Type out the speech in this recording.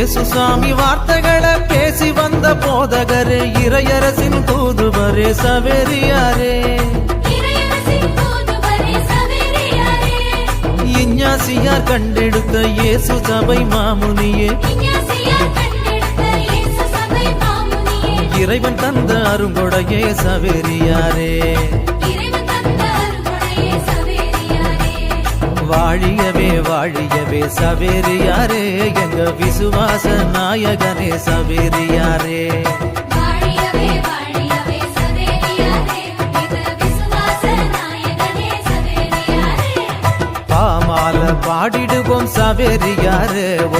இயேசுசாமி வார்த்தைகளை பேசி வந்த போதகரே, இறையரசின் தூதுவரே சவேரியாரே, இஞ்ஞாசியார் கண்டெடுத்த இயேசு சபை மாமுனியே, இறைவன் தந்த அருங்கொடையே சவேரியாரே, வாழியவே வாழியவே சவேரியாரே, எங்க விசுவாச நாயகனே சவேரியாரே.